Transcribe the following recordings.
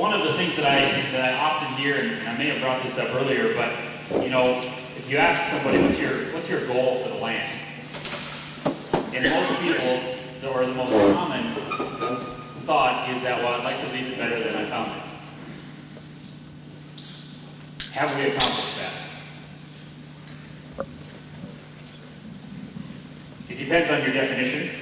one of the things that I often hear, and I may have brought this up earlier, but you know, if you ask somebody what's your goal for the land, and most people, or the most common thought is that, well, I'd like to leave it better than I found it. Have we accomplished that? It depends on your definition.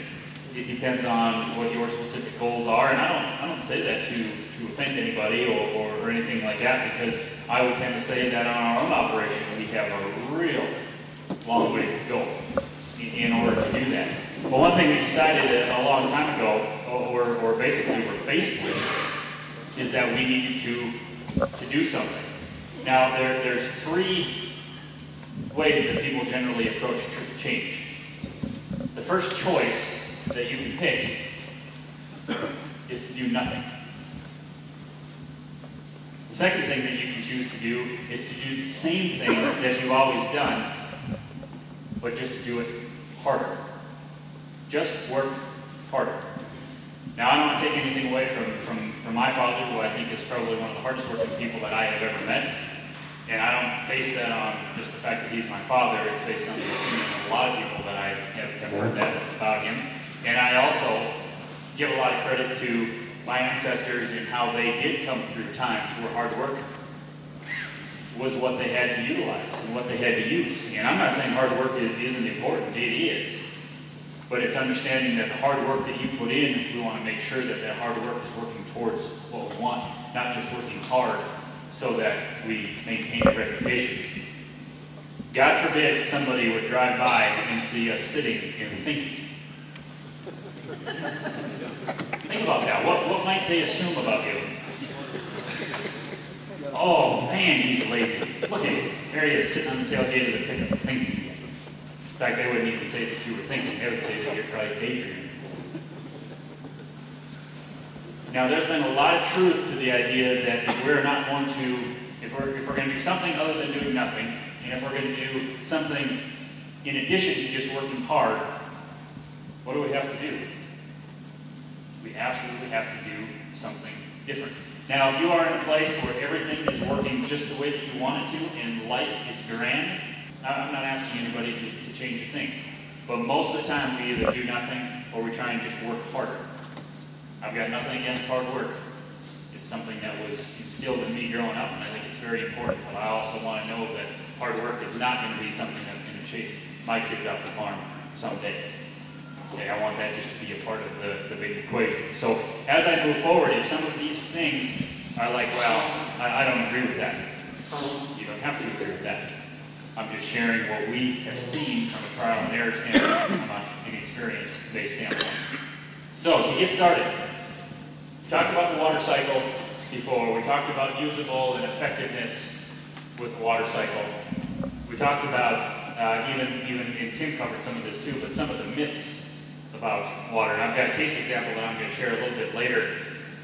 It depends on what your specific goals are, and I don't say that to offend anybody or anything like that, because I would tend to say that on our own operation we have a real long ways to go in order to do that. But one thing we decided a long time ago, or basically we're faced with, is that we needed to do something. Now there's three ways that people generally approach change. The first choice that you can pick is to do nothing. The second thing that you can choose to do is to do the same thing that you've always done, but just do it harder. Just work harder. Now, I don't want to take anything away from my father, who I think is probably one of the hardest working people that I have ever met. And I don't base that on just the fact that he's my father. It's based on the opinion of a lot of people that I have heard that about him. And I also give a lot of credit to my ancestors in how they did come through times where hard work was what they had to utilize and what they had to use. And I'm not saying hard work isn't important. It is. But it's understanding that the hard work that you put in, we want to make sure that that hard work is working towards what we want, not just working hard so that we maintain a reputation. God forbid somebody would drive by and see us sitting and thinking. Think about that. What might they assume about you? Oh man, he's lazy. Look at him. There he is, sitting on the tailgate of the pickup thinking. In fact, they wouldn't even say that you were thinking. They would say that you're probably daydreaming. Now, there's been a lot of truth to the idea that if we're not going to, if we're going to do something other than doing nothing, and if we're going to do something in addition to just working hard, what do we have to do? We absolutely have to do something different. Now, if you are in a place where everything is working just the way that you want it to, and life is grand, I'm not asking anybody to change a thing. But most of the time, we either do nothing or we try and just work harder. I've got nothing against hard work. It's something that was instilled in me growing up, and I think it's very important. But I also want to know that hard work is not going to be something that's going to chase my kids off the farm someday. Okay, I want that just to be a part of the big equation. So as I move forward, if some of these things are like, well, I don't agree with that. You don't have to agree with that. I'm just sharing what we have seen from a trial and error standpoint, from an experience-based standpoint. So to get started, we talked about the water cycle before. We talked about usable and effectiveness with the water cycle. We talked about, and Tim covered some of this too, but some of the myths about water. And I've got a case example that I'm going to share a little bit later,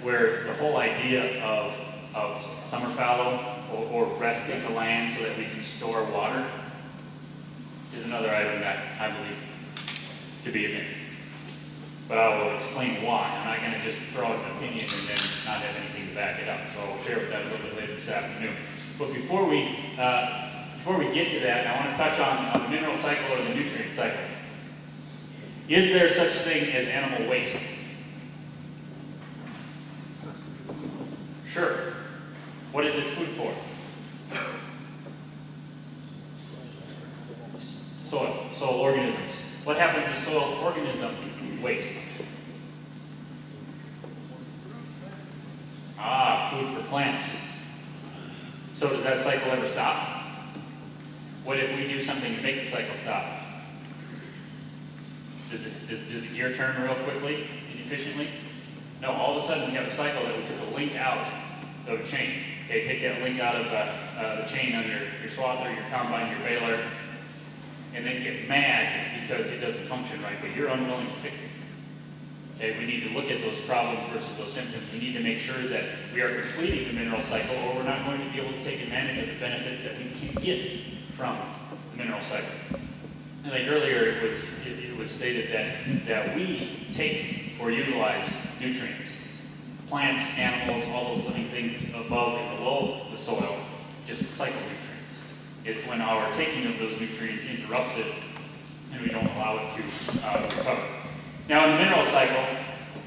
where the whole idea of summer fallow or resting the land so that we can store water is another item that I believe to be a myth. But I will explain why. I'm not going to just throw out an opinion and then not have anything to back it up. So I'll share with that a little bit later this afternoon. But before we get to that, I want to touch on the mineral cycle or the nutrient cycle. Is there such thing as animal waste? Sure. What is it food for? Soil organisms. What happens to soil organism waste? Food for plants. So does that cycle ever stop? What if we do something to make the cycle stop? Does the gear turn real quickly and efficiently? No, all of a sudden we have a cycle that we took a link out of a chain. Okay, take that link out of the chain on your swather, your combine, your baler, and then get mad because it doesn't function right, but you're unwilling to fix it. Okay, we need to look at those problems versus those symptoms. We need to make sure that we are completing the mineral cycle, or we're not going to be able to take advantage of the benefits that we can get from the mineral cycle. And like earlier, it was stated that we take or utilize nutrients plants, animals, all those living things above and below the soil just cycle nutrients. It's when our taking of those nutrients interrupts it and we don't allow it to recover. Now in the mineral cycle,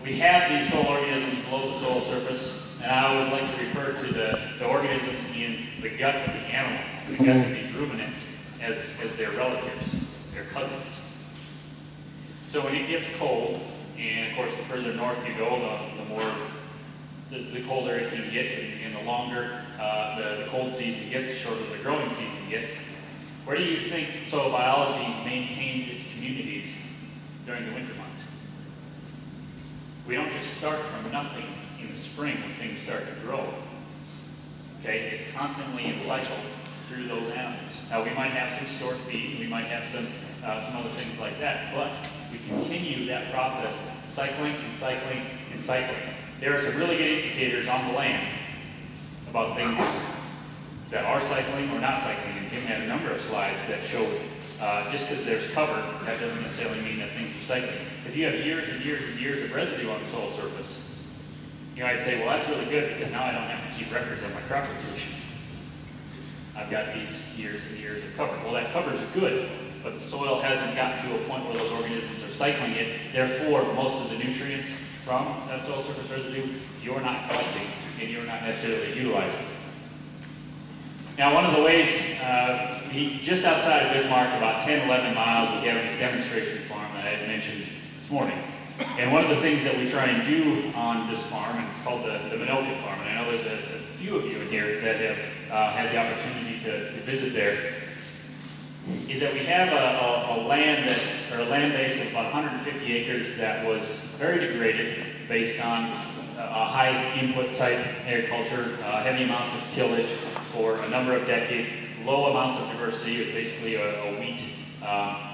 we have these soil organisms below the soil surface, and I always like to refer to the organisms in the gut of the animal, the gut of these ruminants, as their relatives, their cousins. So when it gets cold, and of course the further north you go, the colder it can get, and the longer the cold season gets, the shorter the growing season gets. Where do you think soil biology maintains its communities during the winter months? We don't just start from nothing in the spring when things start to grow. Okay, it's constantly in cycle through those animals. Now we might have some stored feed, we might have some other things like that, but we continue that process, cycling and cycling and cycling. There are some really good indicators on the land about things that are cycling or not cycling, and Tim had a number of slides that showed just because there's cover, that doesn't necessarily mean that things are cycling. If you have years and years and years of residue on the soil surface, you might say, well, that's really good because now I don't have to keep records of my crop rotation. I've got these years and years of cover. Well, that cover is good, but the soil hasn't gotten to a point where those organisms are cycling it. Therefore, most of the nutrients from that soil surface residue, you're not collecting and you're not necessarily utilizing. Now, one of the ways, just outside of Bismarck, about 10, 11 miles, we have this demonstration farm that I had mentioned this morning. And one of the things that we try and do on this farm, and it's called the Minoket farm, and I know there's a few of you in here that have had the opportunity to visit there, is that we have a land base of about 150 acres that was very degraded based on a high input type agriculture, heavy amounts of tillage for a number of decades, low amounts of diversity. It was basically a wheat,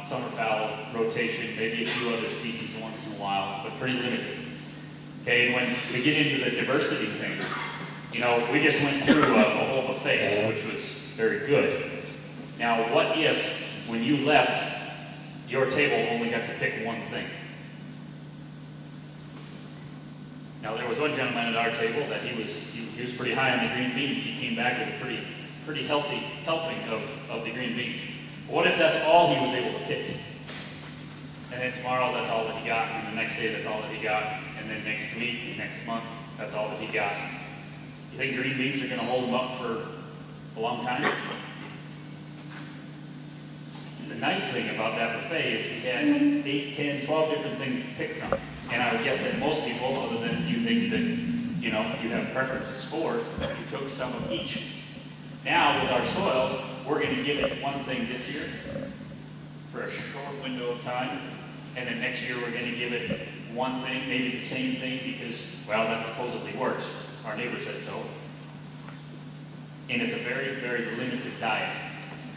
summer fallow rotation, maybe a few other species once in a while, but pretty limited. Okay, and when we get into the diversity thing, you know, we just went through a whole buffet, which was very good. Now, what if, when you left, your table only got to pick one thing? Now, there was one gentleman at our table that he was pretty high on the green beans. He came back with a pretty healthy helping of the green beans. What if that's all he was able to pick? And then tomorrow, that's all that he got, and the next day, that's all that he got, and then next week, next month, that's all that he got. You think green beans are going to hold him up for a long time? The nice thing about that buffet is we had 8, 10, 12 different things to pick from. And I would guess that most people, other than a few things that you have preferences for, you took some of each. Now with our soils, we're going to give it one thing this year for a short window of time, and then next year we're going to give it one thing, maybe the same thing because, well, that supposedly works. Our neighbor said so. And it's a very, very limited diet.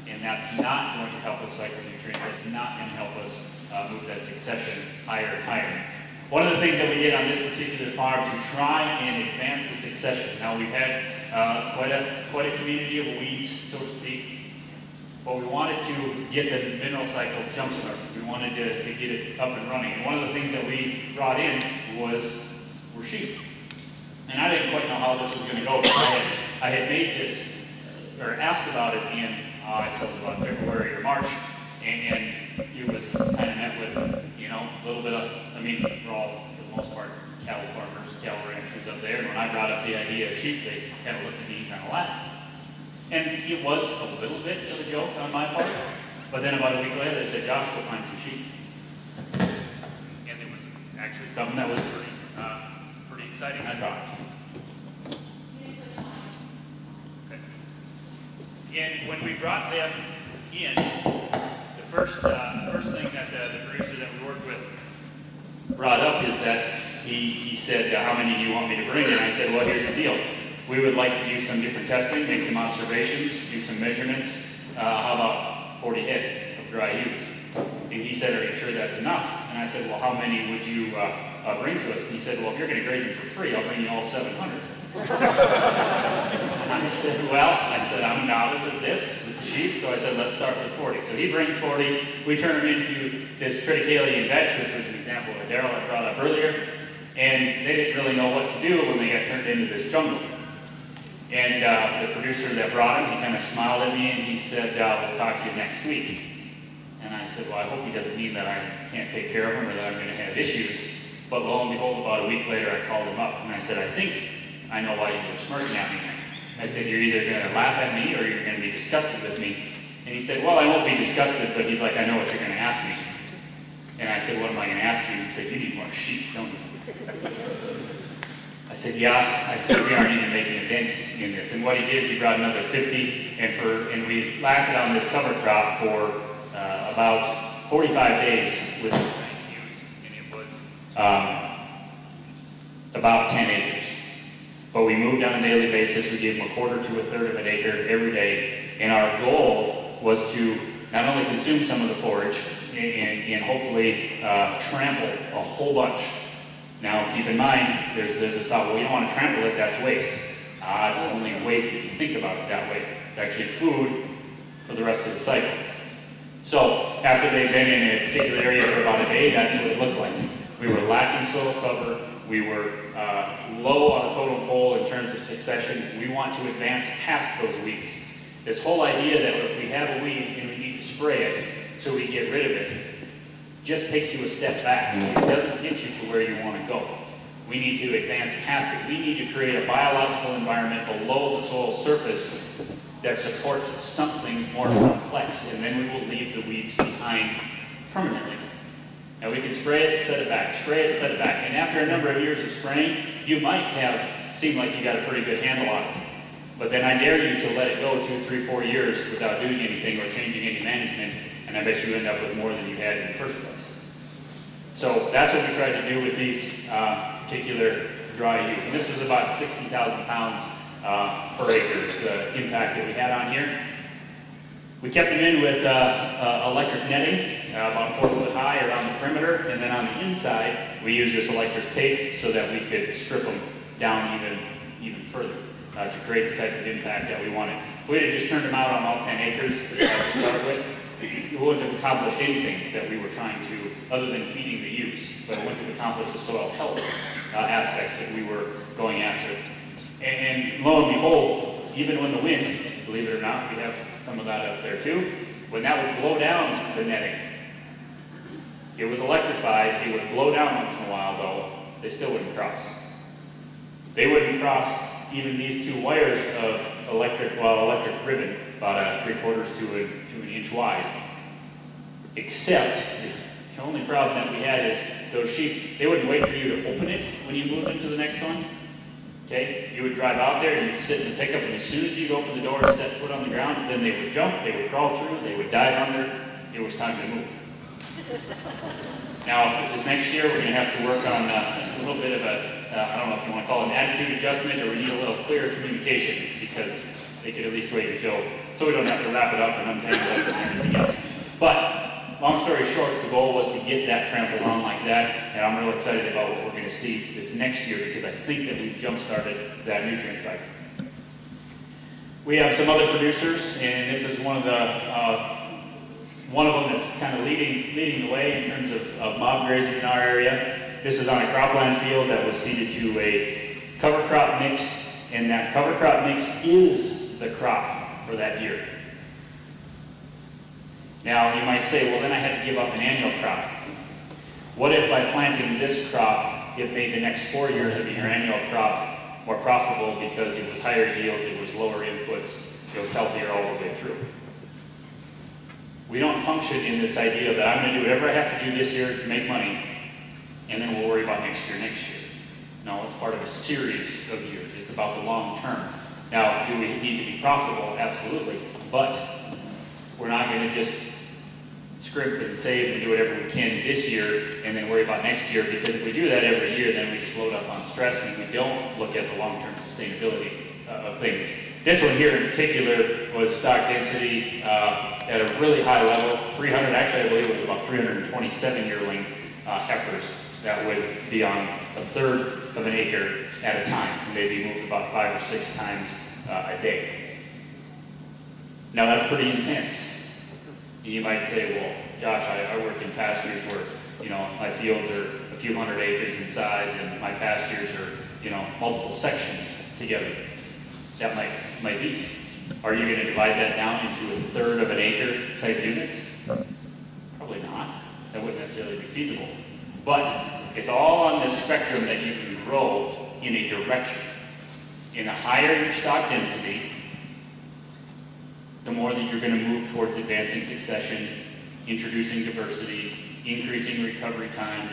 And that's not going to help us cycle nutrients. That's not going to help us move that succession higher and higher. One of the things that we did on this particular farm to try and advance the succession. Now we've had quite a community of weeds, so to speak, but we wanted to get the mineral cycle jump-started. We wanted to get it up and running. And one of the things that we brought in were sheep. And I didn't quite know how this was going to go, but I had made this, or asked about it in, I suppose about February or March, and it was kind of met with, a little bit of, we're all, for the most part, cattle farmers, cattle ranchers up there, and when I brought up the idea of sheep, they kind of looked at me and kind of laughed. And it was a little bit of a joke on my part, but then about a week later, they said, Josh, go find some sheep. And it was actually something that was pretty exciting, I thought. And when we brought them in, the first thing that the producer that we worked with brought up is that he said, how many do you want me to bring? And I said, well, here's the deal. We would like to do some different testing, make some observations, do some measurements. How about 40 head of dry ewes? And he said, are you sure that's enough? And I said, well, how many would you bring to us? And he said, well, if you're going to graze them for free, I'll bring you all 700. I said, I'm a novice at this with the sheep, so I said, let's start with 40. So he brings 40. We turn them into this triticale vetch, which was an example that Daryl had brought up earlier. And they didn't really know what to do when they got turned into this jungle. And the producer that brought him, he kind of smiled at me and he said, we'll talk to you next week. And I said, well, I hope he doesn't mean that I can't take care of him or that I'm going to have issues. But lo and behold, about a week later, I called him up and I said, I think I know why you were smirking at me. I said, you're either going to laugh at me or you're going to be disgusted with me. And he said, well, I won't be disgusted, but he's like, I know what you're going to ask me. And I said, what am I going to ask you? He said, you need more sheep, don't you? I said, yeah. I said, we aren't even making a dent in this. And what he did is he brought another 50, and we lasted on this cover crop for about 45 days with and it was about 10 acres. But we moved on a daily basis. We gave him a quarter to a third of an acre every day. And our goal was to not only consume some of the forage and hopefully trample a whole bunch. Now, keep in mind, there's this thought, well, you don't want to trample it, that's waste. It's only waste if you think about it that way. It's actually food for the rest of the cycle. So, after they've been in a particular area for about a day, that's what it looked like. We were lacking soil cover. We were low on the totem pole in terms of succession. We want to advance past those weeds. This whole idea that if we have a weed and we need to spray it so we get rid of it, just takes you a step back. It doesn't get you to where you want to go. We need to advance past it. We need to create a biological environment below the soil surface that supports something more complex, and then we will leave the weeds behind permanently. Now we can spray it, set it back, spray it, set it back, and after a number of years of spraying, you might have seemed like you got a pretty good handle on it. But then I dare you to let it go 2, 3, 4 years without doing anything or changing any management, and I bet you end up with more than you had in the first place. So that's what we tried to do with these particular dry ewes. And this was about 60,000 pounds per acre is the impact that we had on here. We kept them in with electric netting, about 4 foot high around the perimeter, and then on the inside, we used this electric tape so that we could strip them down even further to create the type of impact that we wanted. If we had just turned them out on all 10 acres to start with, we wouldn't have accomplished anything that we were trying to, other than feeding the ewes, but it wouldn't have accomplished the soil health aspects that we were going after. And lo and behold, even when the wind, believe it or not, we have some of that up there too, when that would blow down the netting, it was electrified, it would blow down once in a while though, they still wouldn't cross. They wouldn't cross even these 2 wires of electric ribbon, about 3/4 to an inch wide. Except, the only problem that we had is those sheep, they wouldn't wait for you to open it when you moved into the next one. Okay? You would drive out there and you'd sit in the pickup, and as soon as you'd open the door and step foot on the ground, then they would jump, they would crawl through, they would dive under, it was time to move. Now, this next year, we're going to have to work on a little bit of I don't know if you want to call it an attitude adjustment, or we need a little clearer communication, because they could at least wait until, so we don't have to wrap it up and untangle it and everything else. But, long story short, the goal was to get that trampled on like that, and I'm real excited about what we're going to see this next year, because I think that we've jump-started that nutrient cycle. We have some other producers, and this is one of them that's kind of leading the way in terms of mob grazing in our area. This is on a cropland field that was seeded to a cover crop mix, and that cover crop mix is the crop for that year. Now, you might say, well, then I had to give up an annual crop. What if by planting this crop, it made the next 4 years of your annual crop more profitable because it was higher yields, it was lower inputs, it was healthier all the way through? We don't function in this idea that I'm going to do whatever I have to do this year to make money, and then we'll worry about next year. No, it's part of a series of years. It's about the long term. Now, do we need to be profitable? Absolutely. But we're not going to just scrimp and save and do whatever we can this year and then worry about next year, because if we do that every year, then we just load up on stress and we don't look at the long-term sustainability of things. This one here in particular was stock density at a really high level, 300, actually I believe it was about 327 yearling heifers that would be on a third of an acre at a time, and they'd be moved about 5 or 6 times a day. Now that's pretty intense. You might say, well, Josh, I work in pastures where you know, my fields are a few hundred acres in size and my pastures are, you know, multiple sections together. That might be. Are you going to divide that down into a third of an acre type units? Probably not. That wouldn't necessarily be feasible. But it's all on this spectrum that you can grow in a direction. In a higher your stock density, the more that you're going to move towards advancing succession, introducing diversity, increasing recovery time,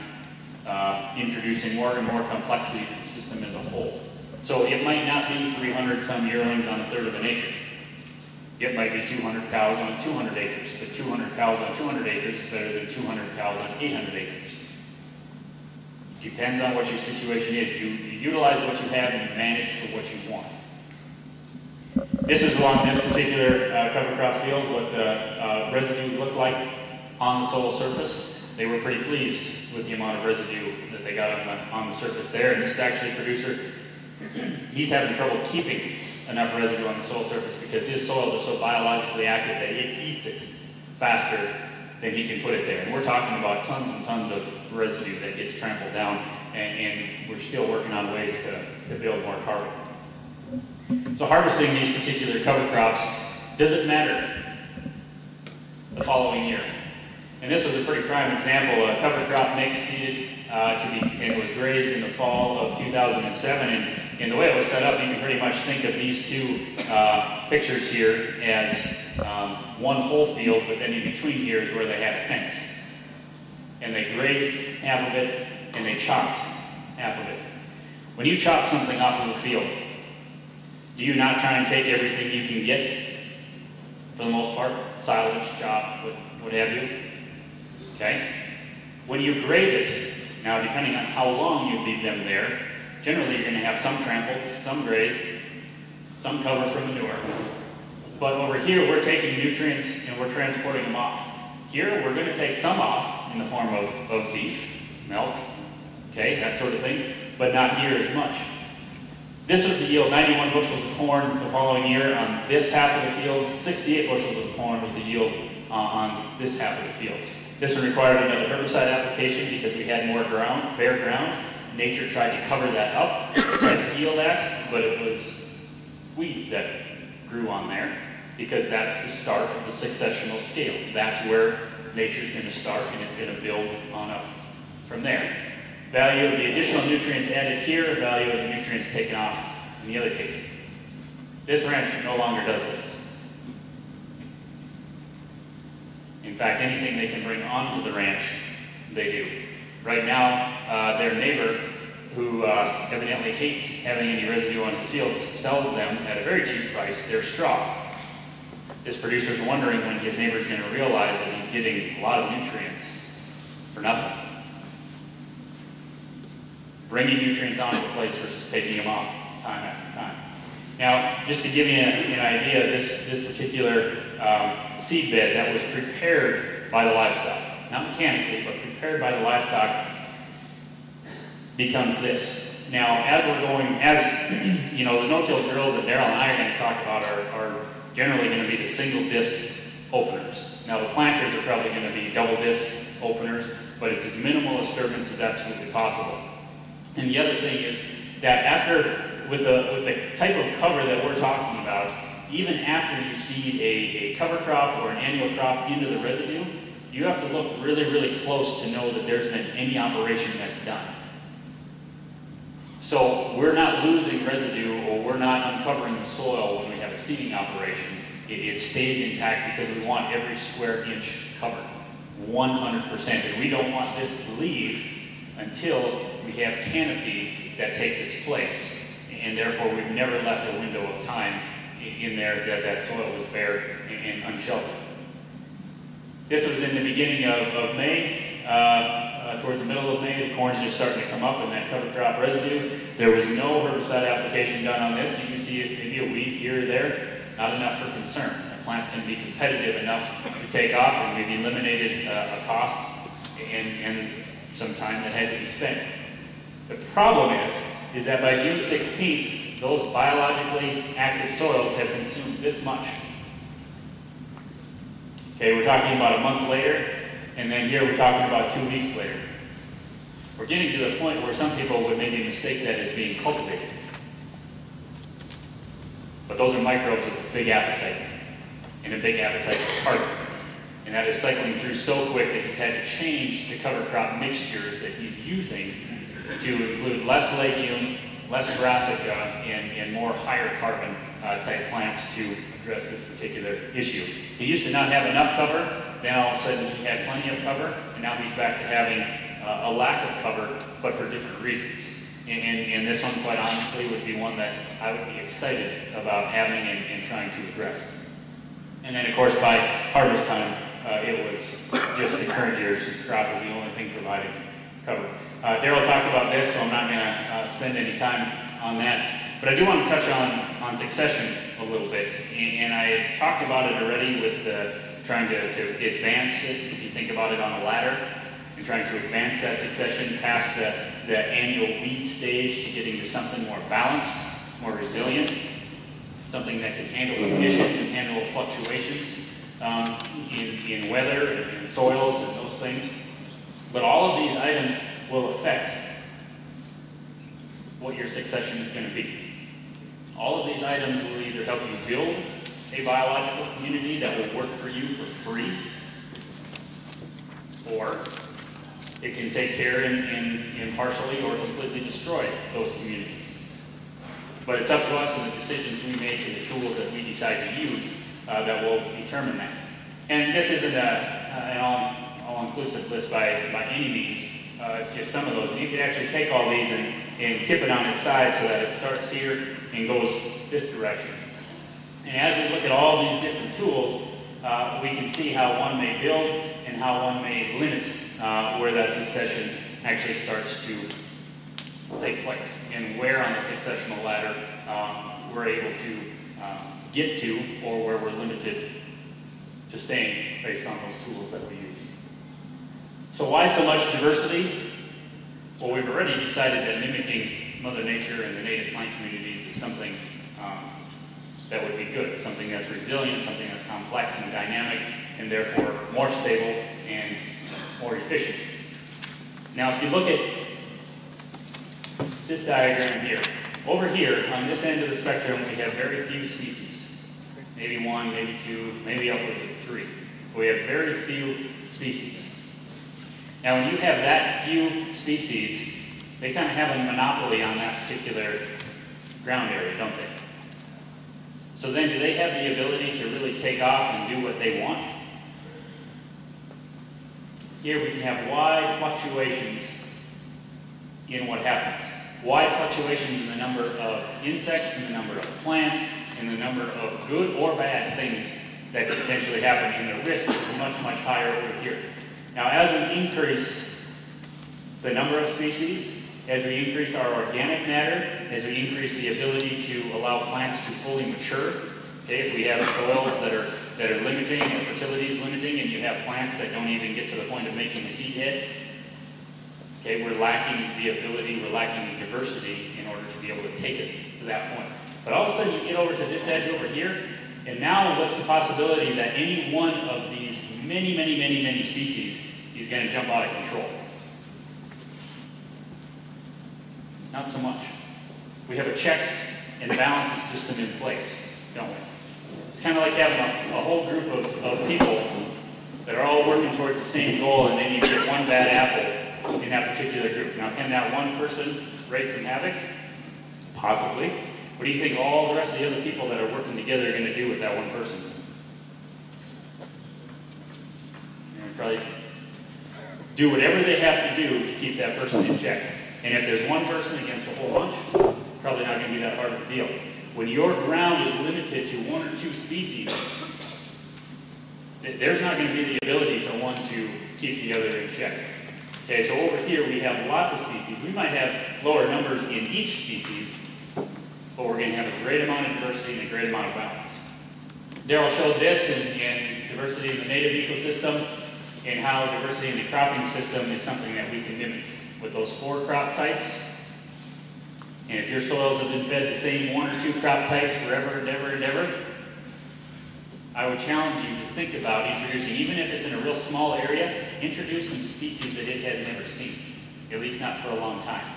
introducing more and more complexity to the system as a whole. So it might not be 300 some yearlings on a third of an acre. It might be 200 cows on 200 acres, but 200 cows on 200 acres is better than 200 cows on 800 acres. Depends on what your situation is. You utilize what you have and you manage for what you want. This is along this particular cover crop field, what the residue looked like on the soil surface. They were pretty pleased with the amount of residue that they got on the surface there. And this is actually a producer, he's having trouble keeping enough residue on the soil surface because his soils are so biologically active that it eats it faster than he can put it there. And we're talking about tons and tons of residue that gets trampled down, and we're still working on ways to build more carbon. So harvesting these particular cover crops doesn't matter the following year. And this was a pretty prime example. A cover crop mix seeded and was grazed in the fall of 2007. And the way it was set up, you can pretty much think of these two pictures here as one whole field, but then in between here is where they had a fence. And they grazed half of it, and they chopped half of it. When you chop something off of a field, do you not try and take everything you can get, for the most part? Silage, chop, what have you? Okay? When you graze it, now depending on how long you leave them there, generally you're going to have some trampled, some grazed, some covered from manure. But over here we're taking nutrients and we're transporting them off. Here we're going to take some off in the form of beef, milk, okay, that sort of thing, but not near as much. This was the yield, 91 bushels of corn the following year on this half of the field. 68 bushels of corn was the yield on this half of the field. This one required another herbicide application because we had more ground, bare ground. Nature tried to cover that up, tried to heal that, but it was weeds that grew on there because that's the start of the successional scale. That's where nature's going to start, and it's going to build on up from there. Value of the additional nutrients added here, value of the nutrients taken off in the other case. This ranch no longer does this. In fact, anything they can bring onto the ranch, they do. Right now, their neighbor, who evidently hates having any residue on his fields, sells them at a very cheap price their straw. This producer's wondering when his neighbor's going to realize that he's getting a lot of nutrients for nothing. Bringing nutrients onto the place versus taking them off time after time. Now, just to give you an idea, this particular seed bed that was prepared by the livestock, not mechanically, but prepared by the livestock, becomes this. Now, as we're going, you know, the no-till drills that Daryl and I are going to talk about are generally going to be the single disc openers. Now, the planters are probably going to be double disc openers, but it's as minimal disturbance as absolutely possible. And the other thing is that with the type of cover that we're talking about, even after you seed a cover crop or an annual crop into the residue, you have to look really, really close to know that there's been any operation that's done. So we're not losing residue or we're not uncovering the soil when we have a seeding operation. It stays intact because we want every square inch covered, 100%. And we don't want this to leave until we have canopy that takes its place. And therefore we've never left a window of time in there that soil was bare and unsheltered. This was in the beginning of May. Towards the middle of May, the corn's just starting to come up in that cover crop residue. There was no herbicide application done on this. You can see it, maybe a weed here or there, not enough for concern. The plant's going to be competitive enough to take off, and we've eliminated a cost and some time that had to be spent. The problem is that by June 16th, those biologically active soils have consumed this much. Okay, we're talking about a month later. and then here we're talking about 2 weeks later. We're getting to the point where some people would maybe mistake that as being cultivated. But those are microbes with a big appetite, and a big appetite for carbon. And that is cycling through so quick that he's had to change the cover crop mixtures that he's using to include less legume, less brassica, and more higher carbon type plants to address this particular issue. He used to not have enough cover, then all of a sudden he had plenty of cover, and now he's back to having a lack of cover, but for different reasons. And this one, quite honestly, would be one that I would be excited about having and trying to address. And then, of course, by harvest time, it was just the current year's crop is the only thing providing cover. Daryl talked about this, so I'm not going to spend any time on that. But I do want to touch on succession a little bit. And I talked about it already with trying to advance it, if you think about it on a ladder, and trying to advance that succession past the annual weed stage to getting to something more balanced, more resilient, something that can handle conditions and handle fluctuations in weather and in soils and those things. But all of these items will affect what your succession is going to be. All of these items will either help you build a biological community that will work for you for free, or it can take care and partially or completely destroy those communities. But it's up to us and the decisions we make and the tools that we decide to use that will determine that. And this isn't an all-inclusive list by any means. It's just some of those. And you can actually take all these and tip it on its side so that it starts here and goes this direction. And as we look at all these different tools, we can see how one may build and how one may limit where that succession actually starts to take place and where on the successional ladder we're able to get to, or where we're limited to staying based on those tools that we use. So why so much diversity? Well, we've already decided that mimicking Mother Nature and the native plant communities is something that would be good, something that's resilient, something that's complex and dynamic, and therefore more stable and more efficient. Now, if you look at this diagram here, over here on this end of the spectrum, we have very few species. Maybe 1, maybe 2, maybe upwards of 3. We have very few species. Now, when you have that few species, they kind of have a monopoly on that particular ground area, don't they? So then, do they have the ability to really take off and do what they want? Here we can have wide fluctuations in what happens. Wide fluctuations in the number of insects, in the number of plants, in the number of good or bad things that could potentially happen, and the risk is much, much higher over here. Now, as we increase the number of species, as we increase our organic matter, as we increase the ability to allow plants to fully mature, okay, if we have soils that are limiting and fertility is limiting, and you have plants that don't even get to the point of making a seed head, okay, we're lacking the ability, we're lacking the diversity in order to be able to take us to that point. But all of a sudden you get over to this edge over here, and now what's the possibility that any one of these many, many, many, many species is going to jump out of control? Not so much. We have a checks and balances system in place, don't we? It's kind of like having a whole group of people that are all working towards the same goal, and then you get one bad apple in that particular group. Now, can that one person raise some havoc? Possibly. What do you think all the rest of the other people that are working together are going to do with that one person? Probably do whatever they have to do to keep that person in check. And if there's one person against a whole bunch, probably not going to be that hard of a deal. When your ground is limited to 1 or 2 species, there's not going to be the ability for one to keep the other in check. Okay, so over here we have lots of species. We might have lower numbers in each species, but we're going to have a great amount of diversity and a great amount of balance. Daryl showed this in diversity in the native ecosystem, and how diversity in the cropping system is something that we can mimic with those 4 crop types. And if your soils have been fed the same 1 or 2 crop types forever and ever and ever, I would challenge you to think about introducing, even if it's in a real small area, introduce some species that it has never seen, at least not for a long time.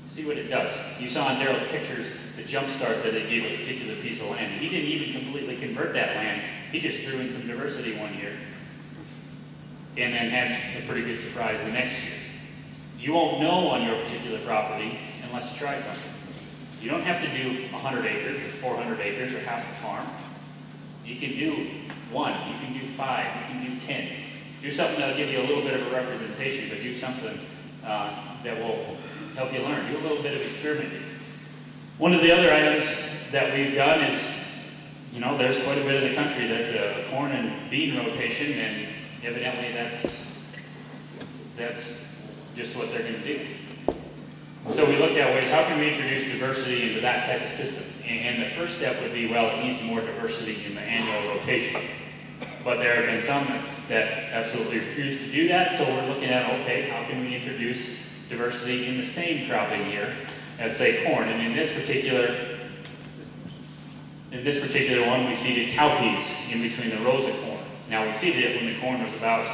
See what it does. You saw in Daryl's pictures the jump start that it gave a particular piece of land. He didn't even completely convert that land. He just threw in some diversity one year and then had a pretty good surprise the next year. You won't know on your particular property unless you try something. You don't have to do 100 acres or 400 acres or half the farm. You can do 1, you can do 5, you can do 10. Do something that'll give you a little bit of a representation, but do something that will help you learn. Do a little bit of experimenting. One of the other items that we've done is, you know, there's quite a bit of the country that's a corn and bean rotation, and evidently that's just what they're going to do. So we looked at ways, how can we introduce diversity into that type of system? And the first step would be, well, it needs more diversity in the annual rotation. But there have been some that absolutely refuse to do that, so we're looking at, okay, how can we introduce diversity in the same cropping year as, say, corn? And in this particular one, we seeded cowpeas in between the rows of corn. Now, we seeded it when the corn was about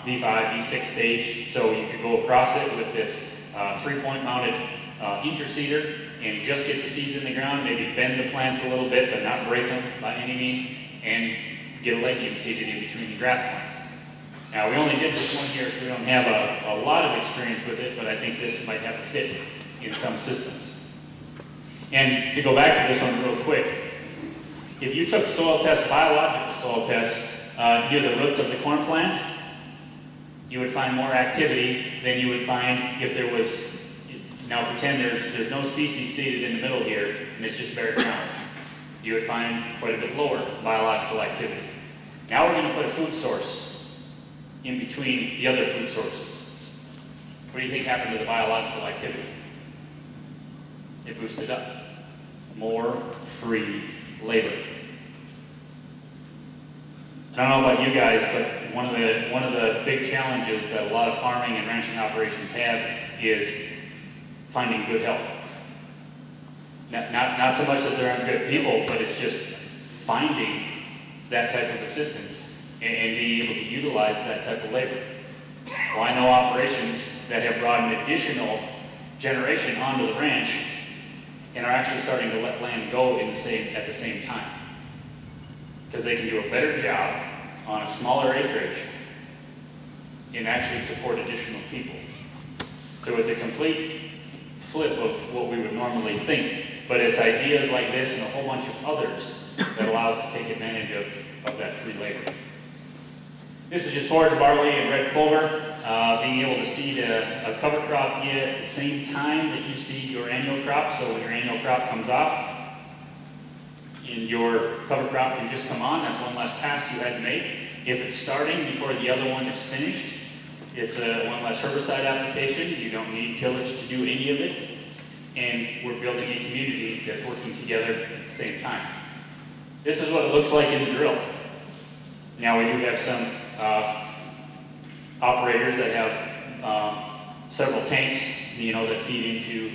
V5, V6 stage, so you could go across it with this 3-point mounted interseeder and just get the seeds in the ground, maybe bend the plants a little bit, but not break them by any means, and get a legume seeded in between the grass plants. Now, we only did this one year, so we don't have a lot of experience with it, but I think this might have a fit in some systems. And to go back to this one real quick, if you took soil tests, biological soil tests, near the roots of the corn plant, you would find more activity than you would find if there was, now pretend there's no species seeded in the middle here, and it's just bare ground. You would find quite a bit lower biological activity. Now we're going to put a food source in between the other food sources. What do you think happened to the biological activity? It boosted up. More free labor. I don't know about you guys, but one of the big challenges that a lot of farming and ranching operations have is finding good help. Not so much that there aren't good people, but it's just finding that type of assistance and being able to utilize that type of labor. Well, I know operations that have brought an additional generation onto the ranch and are actually starting to let land go at the same time, because they can do a better job on a smaller acreage and actually support additional people. So it's a complete flip of what we would normally think, but it's ideas like this and a whole bunch of others that allow us to take advantage of that free labor. This is just forage barley and red clover, being able to seed a cover crop at the same time that you seed your annual crop. So when your annual crop comes off, and your cover crop can just come on, that's one less pass you had to make. If it's starting before the other one is finished, it's one less herbicide application. You don't need tillage to do any of it. And we're building a community that's working together at the same time. This is what it looks like in the drill. Now we do have some operators that have several tanks, that feed into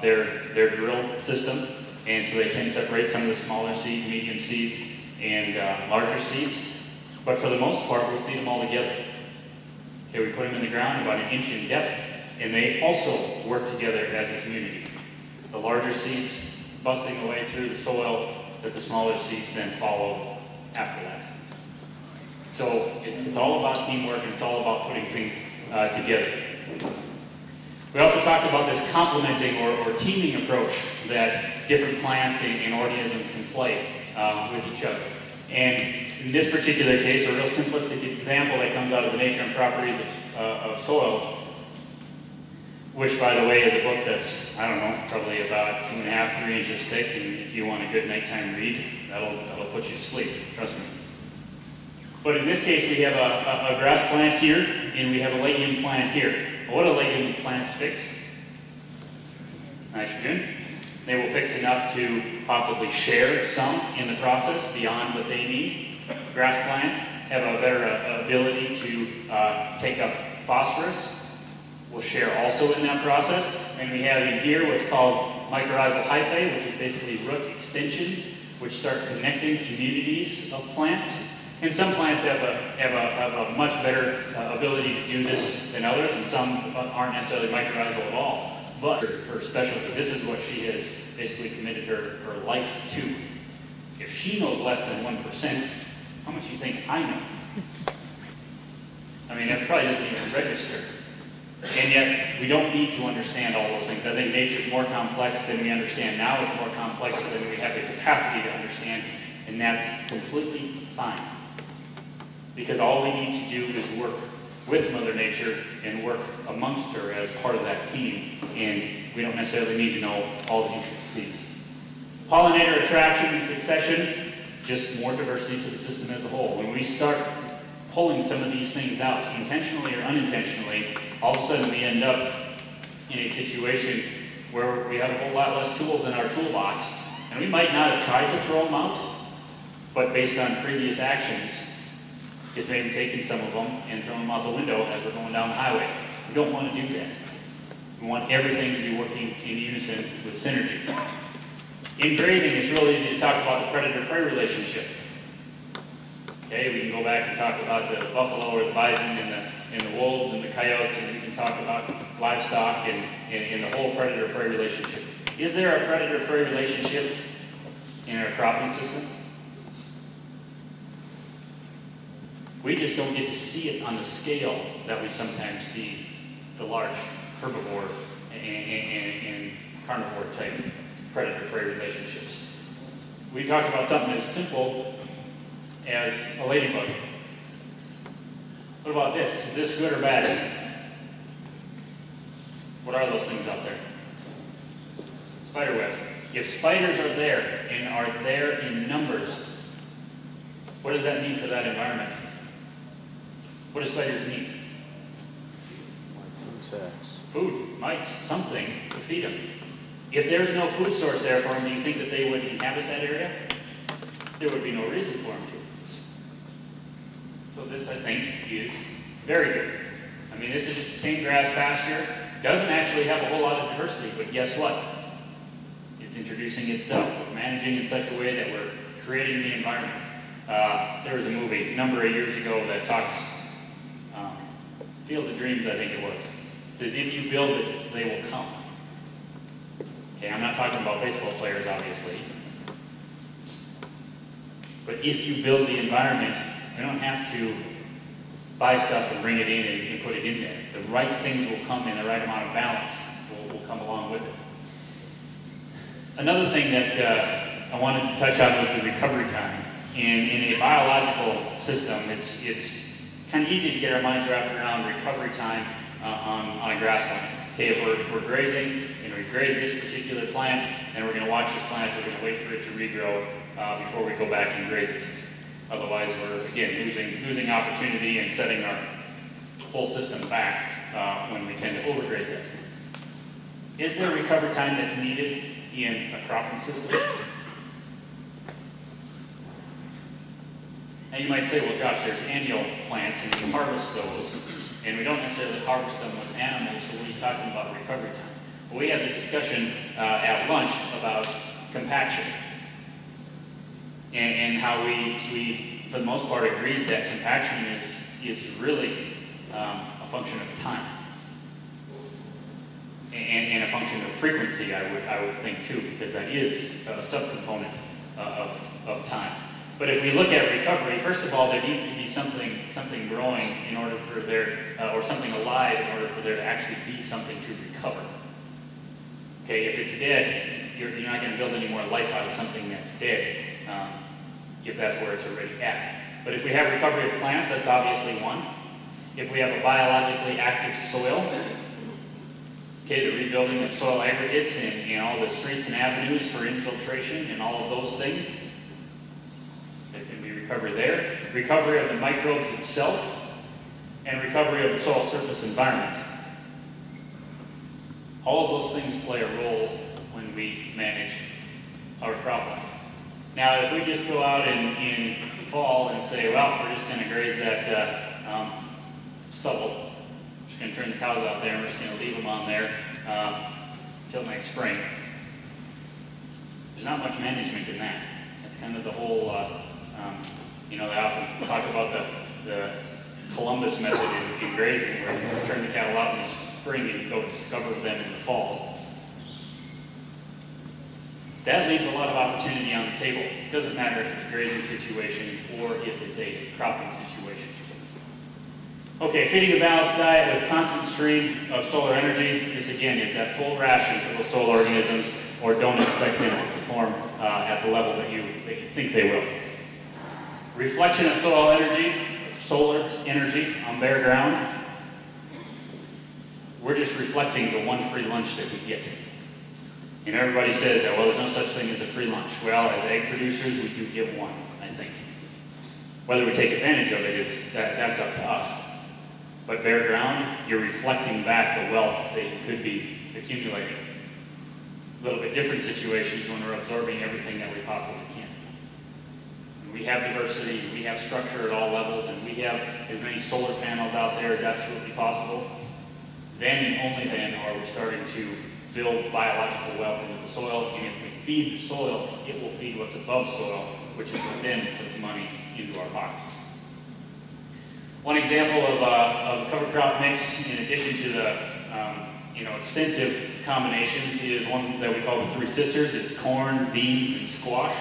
their drill system. And so they can separate some of the smaller seeds, medium seeds, and larger seeds. But for the most part, we seed them all together. Okay, we put them in the ground about 1 inch in depth, and they also work together as a community. The larger seeds busting away through the soil that the smaller seeds then follow after that. So it's all about teamwork, and it's all about putting things together. We also talked about this complementing or teaming approach that different plants and organisms can play with each other. And in this particular case, a real simplistic example that comes out of the Nature and Properties of Soils, which, by the way, is a book that's, I don't know, probably about 2.5, 3 inches thick, and if you want a good nighttime read, that'll put you to sleep, trust me. But in this case, we have a grass plant here, and we have a legume plant here. What do legume plants fix? Nitrogen. They will fix enough to possibly share some in the process beyond what they need. Grass plants have a better ability to take up phosphorus. Will share also in that process. And we have in here what's called mycorrhizal hyphae, which is basically root extensions, which start connecting communities of plants. And some plants have a much better ability to do this than others, and some aren't necessarily mycorrhizal at all. But her specialty, this is what she has basically committed her life to. If she knows less than 1%, how much do you think I know? I mean, that probably doesn't even register. And yet, we don't need to understand all those things. I think nature is more complex than we understand now. It's more complex than we have the capacity to understand, and that's completely fine. Because all we need to do is work with Mother Nature and work amongst her as part of that team, and we don't necessarily need to know all the intricacies. Pollinator attraction and succession, just more diversity to the system as a whole. When we start pulling some of these things out, intentionally or unintentionally, all of a sudden we end up in a situation where we have a whole lot less tools in our toolbox, and we might not have tried to throw them out, but based on previous actions, it's maybe taken some of them and thrown them out the window as we're going down the highway. We don't want to do that. We want everything to be working in unison with synergy. In grazing, it's real easy to talk about the predator-prey relationship. Okay, we can go back and talk about the buffalo or the bison and the wolves and the coyotes, and we can talk about livestock and the whole predator-prey relationship. Is there a predator-prey relationship in our cropping system? We just don't get to see it on the scale that we sometimes see the large herbivore and carnivore type predator-prey relationships. We talk about something as simple as a ladybug. What about this? Is this good or bad? What are those things out there? Spider webs. If spiders are there and are there in numbers, what does that mean for that environment? What do spiders need? Insects. Food, mites, something to feed them. If there's no food source there for them, do you think that they would inhabit that area? There would be no reason for them to. So this, I think, is very good. I mean, this is just a tame grass pasture. Doesn't actually have a whole lot of diversity, but guess what? It's introducing itself. We're managing in such a way that we're creating the environment. There was a movie a number of years ago that talks, Field of Dreams, I think it was. It says, if you build it, they will come. Okay, I'm not talking about baseball players, obviously. But if you build the environment, we don't have to buy stuff and bring it in and put it in there. The right things will come in the right amount of balance will come along with it. Another thing that I wanted to touch on was the recovery time. In a biological system, it's kind of easy to get our minds wrapped around recovery time on a grassland. Okay, if we're grazing and we graze this particular plant, and we're going to watch this plant, we're going to wait for it to regrow before we go back and graze it. Otherwise, we're, again, losing opportunity and setting our whole system back when we tend to overgraze it. Is there recovery time that's needed in a cropping system? Now you might say, well, gosh, there's annual plants and we harvest those, and we don't necessarily harvest them with animals, so what are you talking about recovery time? Well, we had the discussion at lunch about compaction and how we, for the most part, agreed that compaction is really a function of time and a function of frequency, I would think, too, because that is a subcomponent of time. But if we look at recovery, first of all, there needs to be something growing in order for there, or something alive in order for there to actually be something to recover. Okay, if it's dead, you're not going to build any more life out of something that's dead, if that's where it's already at. But if we have recovery of plants, that's obviously one. If we have a biologically active soil, okay, the rebuilding of soil aggregates and all the streets and avenues for infiltration and all of those things, there can be recovery there. Recovery of the microbes itself, and recovery of the soil surface environment. All of those things play a role when we manage our cropland. Now, if we just go out in fall and say, well, we're just going to graze that stubble, we're just going to turn the cows out there and we're just going to leave them on there until next spring, there's not much management in that. That's kind of the whole You know, they often talk about the Columbus method in grazing, where you turn the cattle out in the spring and you go discover them in the fall. That leaves a lot of opportunity on the table. It doesn't matter if it's a grazing situation or if it's a cropping situation. Okay, feeding a balanced diet with constant stream of solar energy. This again is that full ration for those soil organisms, or don't expect them to perform at the level that you think they will. Reflection of solar energy on bare ground. We're just reflecting the one free lunch that we get. And everybody says that, well, there's no such thing as a free lunch. Well, as egg producers, we do get one, I think. Whether we take advantage of it, that's up to us. But bare ground, you're reflecting back the wealth that you could be accumulating. A little bit different situations when we're absorbing everything that we possibly can. And we have diversity, we have structure at all levels, and we have as many solar panels out there as absolutely possible. Then and only then are we starting to build biological wealth into the soil, and if we feed the soil, it will feed what's above soil, which is what then puts money into our pockets. One example of a cover crop mix, in addition to the extensive combinations, is one that we call the Three Sisters. It's corn, beans, and squash.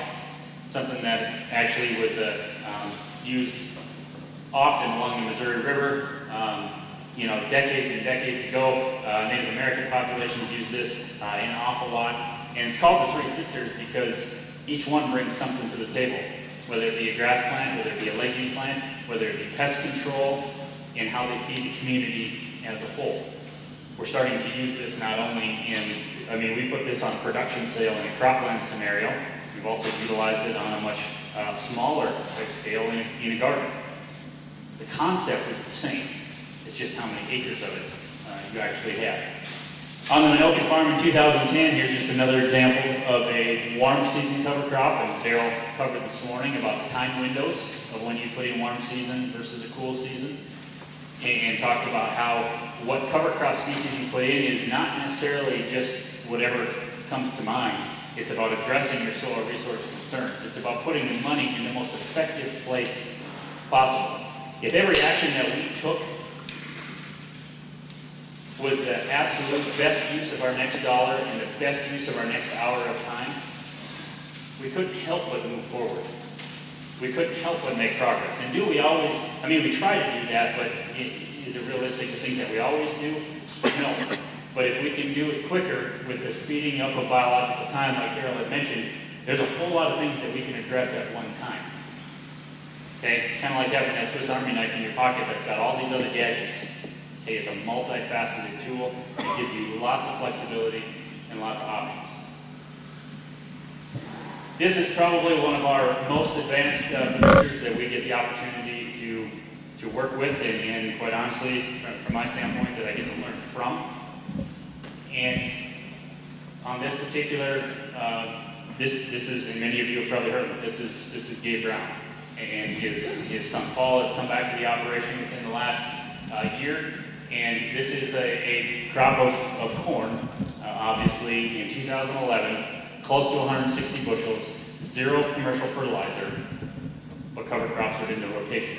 Something that actually was used often along the Missouri River. Decades and decades ago, Native American populations used this an awful lot. And it's called the Three Sisters because each one brings something to the table, whether it be a grass plant, whether it be a legume plant, whether it be pest control, and how they feed the community as a whole. We're starting to use this not only we put this on production sale in a cropland scenario. We've also utilized it on a much smaller scale in a garden. The concept is the same. It's just how many acres of it you actually have. On the Minokan farm in 2010, here's just another example of a warm season cover crop, and Daryl covered this morning about the time windows of when you put in warm season versus a cool season, and talked about how what cover crop species you put in is not necessarily just whatever comes to mind. It's about addressing your soil resource concerns. It's about putting the money in the most effective place possible. If every action that we took was the absolute best use of our next dollar and the best use of our next hour of time, we couldn't help but move forward. We couldn't help but make progress. And do we always, we try to do that, but is it realistic to think that we always do? No. But if we can do it quicker with the speeding up of biological time, like Daryl had mentioned, there's a whole lot of things that we can address at one time. Okay? It's kind of like having that Swiss Army knife in your pocket that's got all these other gadgets. Okay, it's a multifaceted tool. It gives you lots of flexibility and lots of options. This is probably one of our most advanced producers that we get the opportunity to work with, and quite honestly, from my standpoint, that I get to learn from. And on this particular, this is, and many of you have probably heard of it, this is Gabe Brown. And his son Paul has come back to the operation within the last year. And this is a crop of corn, obviously in 2011, close to 160 bushels, zero commercial fertilizer, but cover crops are in the rotation.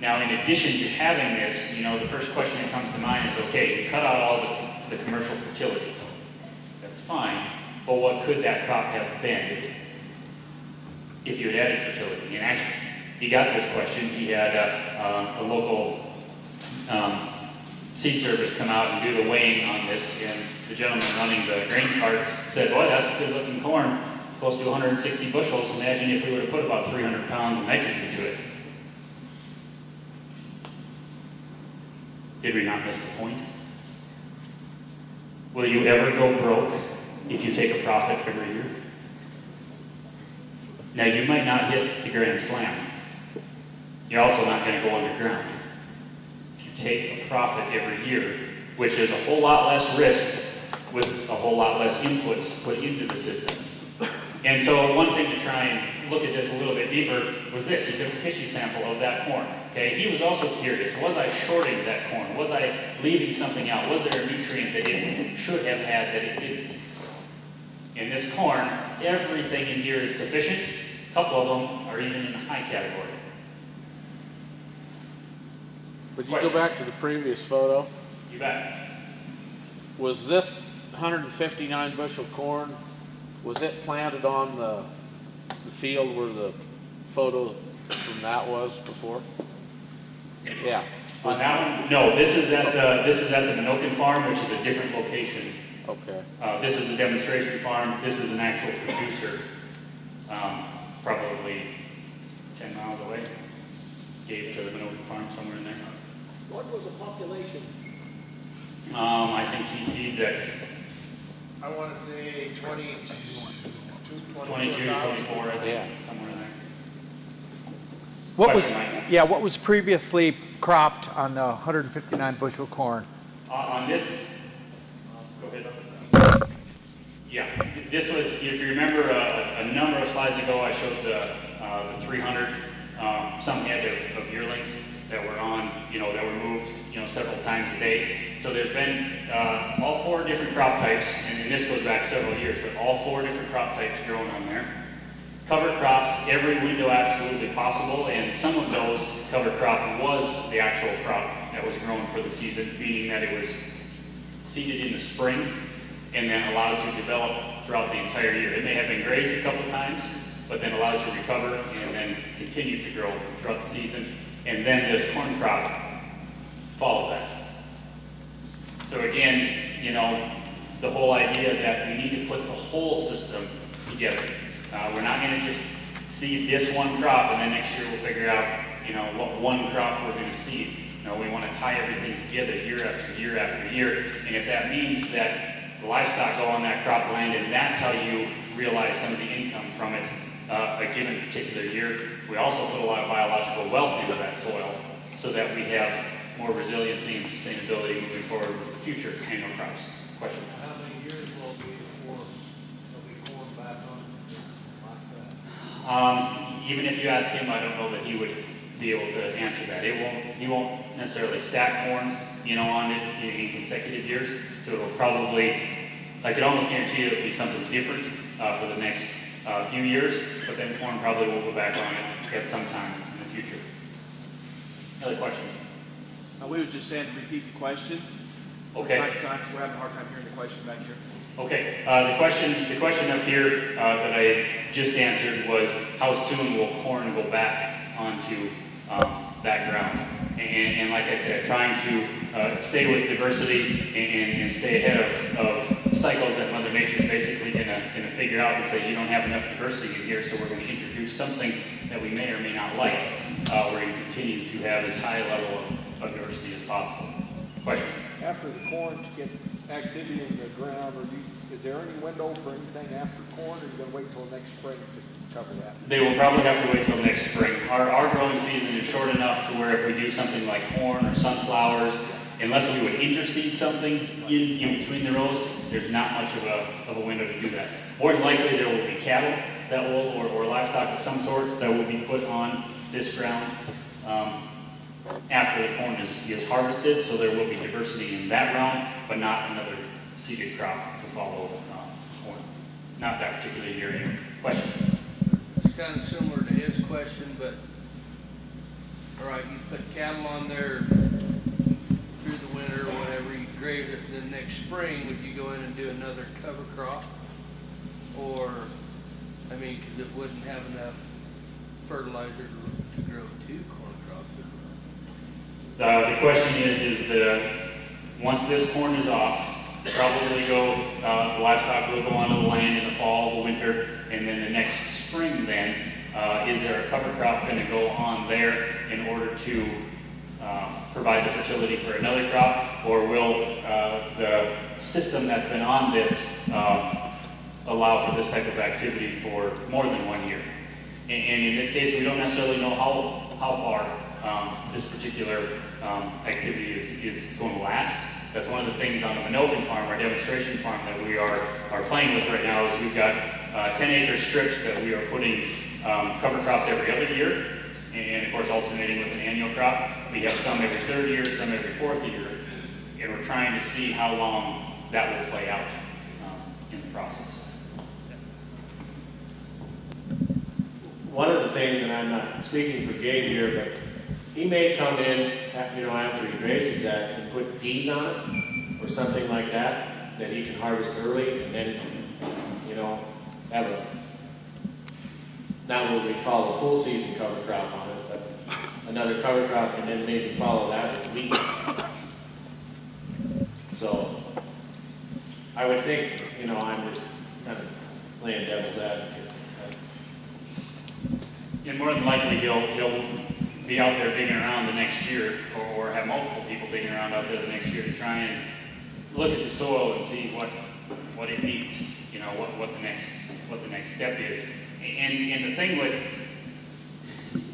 Now, in addition to having this, the first question that comes to mind is, okay, you cut out all the commercial fertility. That's fine, but what could that crop have been if you had added fertility? And actually, he got this question. He had a local seed service come out and do the weighing on this, and the gentleman running the grain cart said, boy, that's good looking corn, close to 160 bushels. Imagine if we would have put about 300 pounds of nitrogen to it. Did we not miss the point? Will you ever go broke if you take a profit every year? Now, you might not hit the grand slam. You're also not going to go underground. If you take a profit every year, which is a whole lot less risk with a whole lot less inputs put into the system. And so one thing to try and look at this a little bit deeper was this. He took a tissue sample of that corn. Okay? He was also curious. Was I shorting that corn? Was I leaving something out? Was there a nutrient that it should have had that it didn't? In this corn, everything in here is sufficient. A couple of them or even in the high category. Would you go back to the previous photo? You bet. Was this 159 bushel corn, was it planted on the field where the photo from that was before? Yeah. On that one, no. This is at the Minokan farm, which is a different location. Okay. This is a demonstration farm. This is an actual producer, probably 10 miles away. Gave to the Minokan farm somewhere in there. What was the population? I think he seeds at I want to say 22, 22, 24, I think, Yeah. somewhere in there. What was, Question, Mike? yeah, what was previously cropped on the 159 bushel corn? On this, go ahead. Yeah, this was, if you remember a number of slides ago, I showed the 300 some head of yearlings that were on, that were moved, several times a day. So there's been all 4 different crop types, and this goes back several years, but all 4 different crop types grown on there. Cover crops, every window absolutely possible, and some of those cover crop was the actual crop that was grown for the season, meaning that it was seeded in the spring and then allowed to develop throughout the entire year. It may have been grazed a couple times, but then allowed to recover and then continue to grow throughout the season. And then this corn crop followed that. So again, the whole idea that we need to put the whole system together. We're not going to just seed this one crop and then next year we'll figure out, what one crop we're going to seed. We want to tie everything together year after year after year. And if that means that the livestock go on that crop land and that's how you realize some of the income from it a given particular year, we also put a lot of biological wealth into that soil so that we have more resiliency and sustainability moving forward with future annual crops. Question? How many years will it be before they'll be corn back on like that? Even if you asked him, I don't know that he would be able to answer that. He won't necessarily stack corn, on it in consecutive years. So it'll probably, I could almost guarantee it'll be something different for the next few years, but then corn probably will go back on it at some time in the future. Another question? We was just saying to repeat the question. Okay. We're having a hard time hearing the question back here. Okay. The question up here that I just answered was, how soon will corn go back onto that ground? And like I said, trying to stay with diversity and stay ahead of cycles that Mother Nature is basically going to figure out and say, you don't have enough diversity in here, so we're going to introduce something that we may or may not like, where you continue to have as high a level of diversity as possible. Question? After the corn to get activity in the ground, is there any window for anything after corn, or are you going to wait till next spring to cover that? They will probably have to wait till next spring. Our growing season is short enough to where if we do something like corn or sunflowers, unless we would interseed something in between the rows, there's not much of a window to do that. More than likely there will be cattle that will, or livestock of some sort that will be put on this ground after the corn is harvested, so there will be diversity in that realm, but not another seeded crop to follow corn. Not that particular year anyway. Question? It's kind of similar to his question, but all right, you put cattle on there through the winter or whatever, you graze it, then next spring, would you go in and do another cover crop? Or, because it wouldn't have enough fertilizer to grow 2 corn crops. The question is once this corn is off, probably the livestock will go onto the land in the fall, the winter, and then the next spring then, is there a cover crop going to go on there in order to provide the fertility for another crop, or will the system that's been on this allow for this type of activity for more than 1 year? And in this case, we don't necessarily know how far this particular activity is going to last. That's one of the things on the Minokan farm, our demonstration farm, that we are playing with right now. Is we've got 10-acre strips that we are putting cover crops every other year, and of course alternating with an annual crop. We have some every third year, some every fourth year, and we're trying to see how long that will play out in the process. one of the things, and I'm not speaking for Gabe here, but he may come in, you know, after he grazes that and put peas on it or something like that he can harvest early, and then, you know, have a, not what we call a full season cover crop on it, but another cover crop, and then maybe follow that with wheat. So I would think, you know, I'm just kind of playing devil's advocate. And more than likely, he'll be out there digging around the next year, or have multiple people digging around out there the next year to try and look at the soil and see what it needs. You know, what the next step is. And the thing with,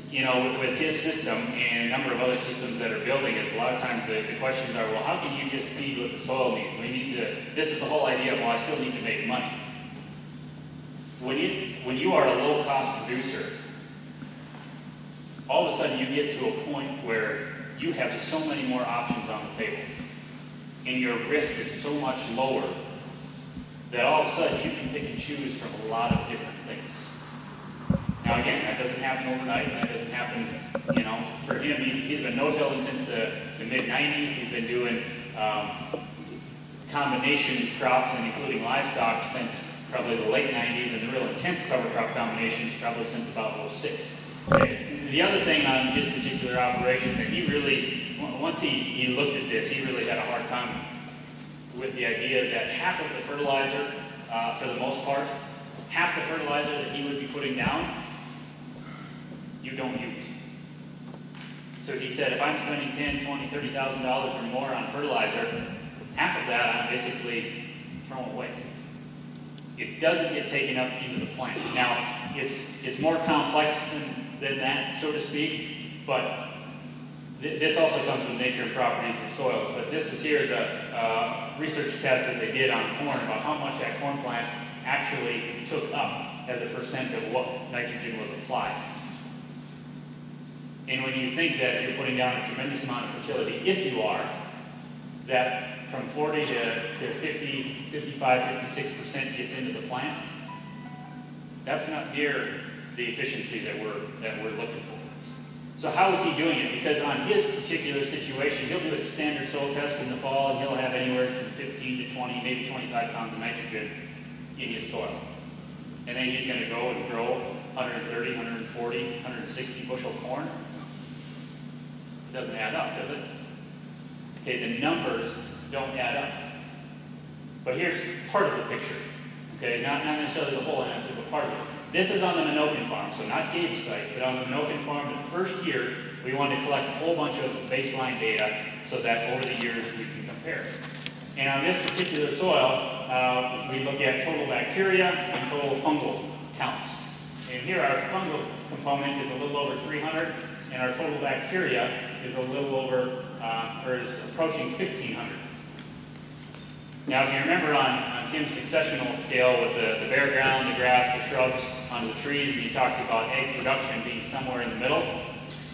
you know, with his system and a number of other systems that are building is a lot of times the questions are, well, how can you just feed what the soil needs? We need to. This is the whole idea of, well, I still need to make money. When you are a low-cost producer, all of a sudden you get to a point where you have so many more options on the table, and your risk is so much lower that all of a sudden you can pick and choose from a lot of different things. Now again, that doesn't happen overnight, and that doesn't happen, you know, for him. He's been no-tilling since the mid-90s. He's been doing combination crops, and including livestock, since probably the late 90s, and the real intense cover crop combinations probably since about 06. Okay. The other thing on his particular operation that he really, once he looked at this, he really had a hard time with the idea that half of the fertilizer, for the most part, half the fertilizer that he would be putting down, you don't use. So he said, if I'm spending $10,000, $20,000, $30,000 or more on fertilizer, half of that I'm basically throwing away. It doesn't get taken up into the plant. Now, it's more complex than that, so to speak, but this also comes from nature and properties of soils. But this is here is a research test that they did on corn about how much that corn plant actually took up as a percent of what nitrogen was applied. And when you think that you're putting down a tremendous amount of fertility, if you are, that from 40 to 50, 55, 56% gets into the plant, that's not near the efficiency that we're looking for. So how is he doing it? Because on his particular situation, he'll do a standard soil test in the fall, and he'll have anywhere from 15 to 20, maybe 25 pounds of nitrogen in his soil. And then he's going to go and grow 130, 140, 160 bushel corn. It doesn't add up, does it? Okay, the numbers don't add up. But here's part of the picture. Okay, not necessarily the whole answer, but part of it. This is on the Minokan farm, so not Gabe's site, but on the Minokan farm, the first year, we wanted to collect a whole bunch of baseline data so that over the years we can compare. And on this particular soil, we look at total bacteria and total fungal counts. And here our fungal component is a little over 300, and our total bacteria is a little over, or is approaching 1,500. Now, if you remember on Tim's successional scale with the bare ground, the grass, the shrubs, onto the trees, and he talked about egg production being somewhere in the middle,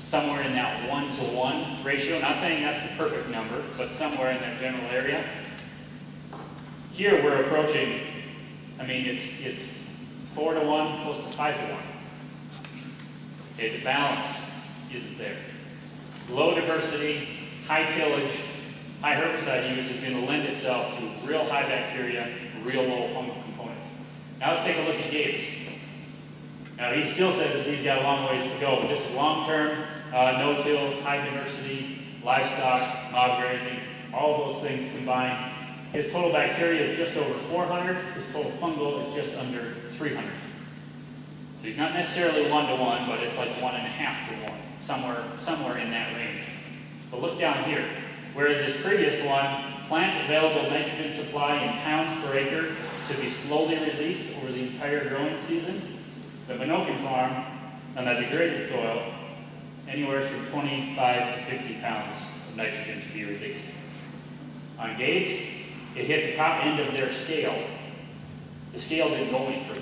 somewhere in that 1-to-1 ratio. Not saying that's the perfect number, but somewhere in that general area. Here we're approaching, I mean, it's 4-to-1, close to 5-to-1. Okay, the balance isn't there. Low diversity, high tillage, high herbicide use is going to lend itself to real high bacteria, real low fungal component. Now let's take a look at Gabe's. Now he still says that he's got a long ways to go, but this is long-term, no-till, high diversity, livestock, mob grazing, all those things combined. His total bacteria is just over 400, his total fungal is just under 300. So he's not necessarily 1-to-1, but it's like 1.5-to-1, somewhere in that range. But look down here. Whereas this previous one, plant available nitrogen supply in pounds per acre to be slowly released over the entire growing season, the Minokan farm, on that degraded soil, anywhere from 25 to 50 pounds of nitrogen to be released. On Gabe's, it hit the top end of their scale. The scale didn't go any further.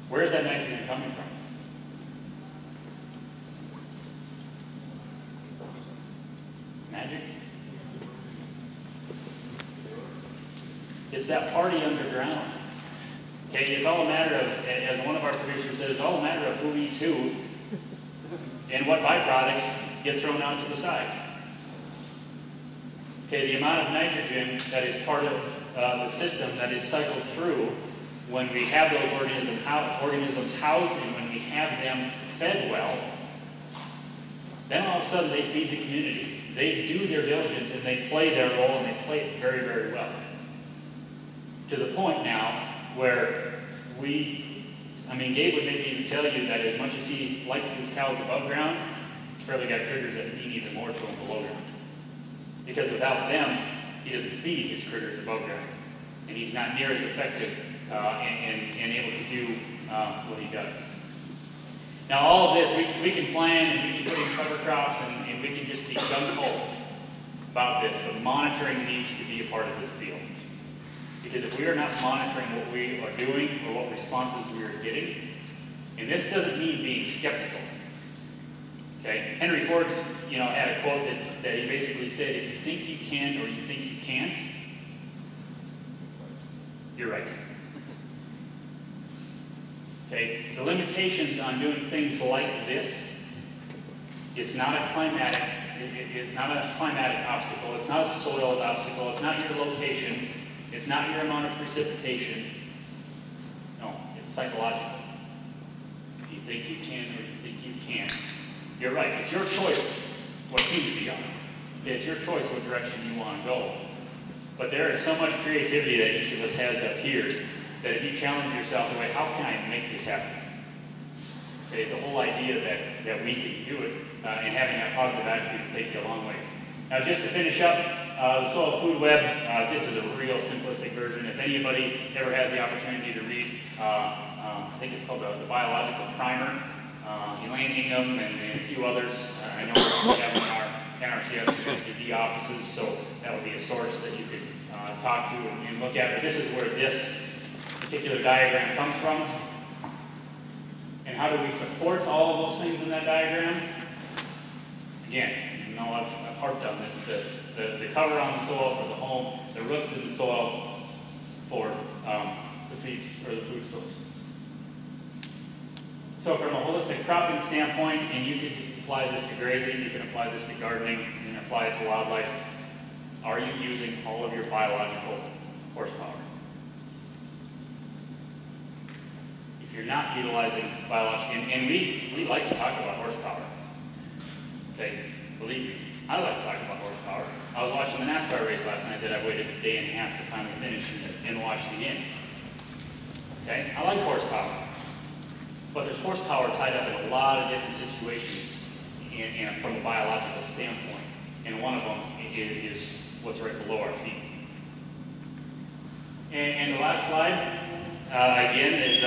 Where is that nitrogen coming from? Magic? It's that party underground. Okay, it's all a matter of, as one of our producers producer said it's all a matter of who eats who and what byproducts get thrown out to the side. Okay, the amount of nitrogen that is part of the system that is cycled through when we have those organisms housed and when we have them fed well, then all of a sudden they feed the community. They do their diligence and they play their role and they play it very, very well. To the point now where Gabe would maybe even tell you that as much as he likes his cows above ground, he's probably got critters that mean even more to him below ground. Because without them, he doesn't feed his critters above ground. And he's not near as effective and able to do what he does. Now all of this, we can plan and we can put in cover crops and we can just be gung-ho about this, but monitoring needs to be a part of this deal. Because if we are not monitoring what we are doing or what responses we are getting, and this doesn't mean being skeptical. Okay, Henry Ford's had a quote that he basically said, if you think you can or you think you can't, you're right. Okay, the limitations on doing things like this, it's not a climatic obstacle, it's not a soils obstacle, it's not your location, it's not your amount of precipitation. No, it's psychological. If you think you can or you think you can't, you're right. It's your choice what team to be on. It's your choice what direction you want to go. But there is so much creativity that each of us has up here that if you challenge yourself the way, how can I make this happen? Okay, the whole idea that we can do it and having that positive attitude will take you a long ways. Now just to finish up, the Soil Food Web, this is a real simplistic version. If anybody ever has the opportunity to read, I think it's called the Biological Primer, Elaine Ingham and a few others, I know we have in our NRCS and SCD offices, so that would be a source that you could talk to and look at. But this is where this particular diagram comes from. And how do we support all of those things in that diagram? Again, I've harped on this, the cover on the soil for the home, the roots in the soil for the feeds or the food source. So from a holistic cropping standpoint, and you can apply this to grazing, you can apply this to gardening, you can apply it to wildlife, are you using all of your biological horsepower? If you're not utilizing biological, and we like to talk about horsepower. Okay, believe me, I like to talk about horsepower. I was watching the NASCAR race last night that I waited a day and a half to finally finish and watch the end. Okay, I like horsepower. But there's horsepower tied up in a lot of different situations and from a biological standpoint. And one of them is what's right below our feet. And the last slide, again,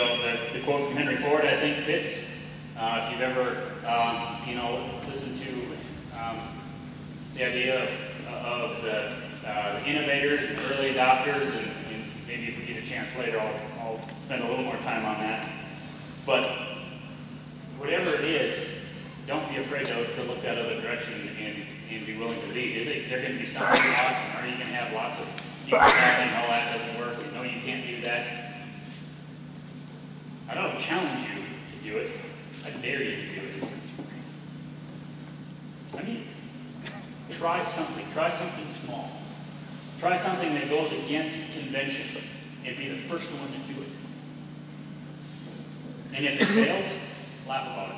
the quote from Henry Ford I think fits. If you've ever listened to the idea of the innovators and early adopters, and maybe if we get a chance later, I'll spend a little more time on that. But whatever it is, don't be afraid to look that other direction and be willing to lead. Is it they're going to be stumbling blocks, and are you going to have lots of people saying, "Oh, that doesn't work. No, you can't do that." I don't challenge you to do it. I dare you to do it. I mean, try something. Try something small. Try something that goes against convention, and be the first one to do it. And if it fails, laugh about it.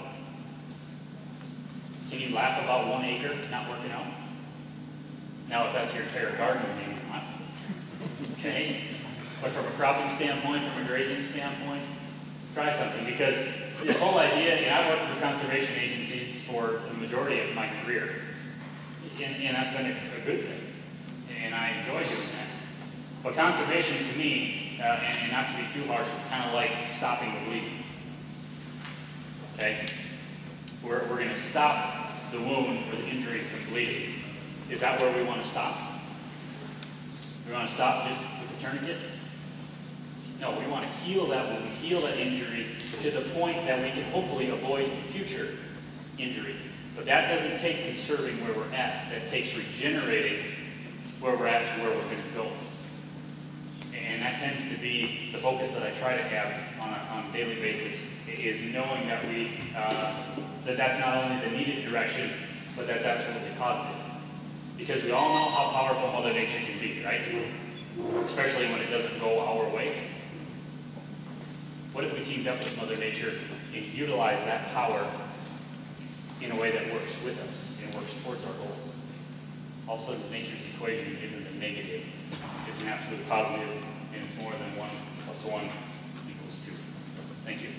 Can you laugh about 1 acre not working out? Now, if that's your entire garden, maybe not. Okay? But from a cropping standpoint, from a grazing standpoint, try something. Because this whole idea, and I worked for conservation agencies for the majority of my career. And that's been a good thing. And I enjoy doing that. But conservation to me, and not to be too harsh, is kind of like stopping the bleeding. Okay? We're going to stop the wound or the injury from bleeding. Is that where we want to stop? We want to stop just with the tourniquet? No, we want to heal that wound, heal that injury to the point that we can hopefully avoid future injury. But that doesn't take conserving where we're at. That takes regenerating where we're at to where we're going to go. And that tends to be the focus that I try to have on a daily basis is knowing that that's not only the needed direction, but that's absolutely positive. Because we all know how powerful Mother Nature can be, right? Especially when it doesn't go our way. What if we teamed up with Mother Nature and utilized that power in a way that works with us and works towards our goals? All of a sudden, nature's equation isn't a negative. It's an absolute positive, and it's more than 1 + 1 = 2. Thank you.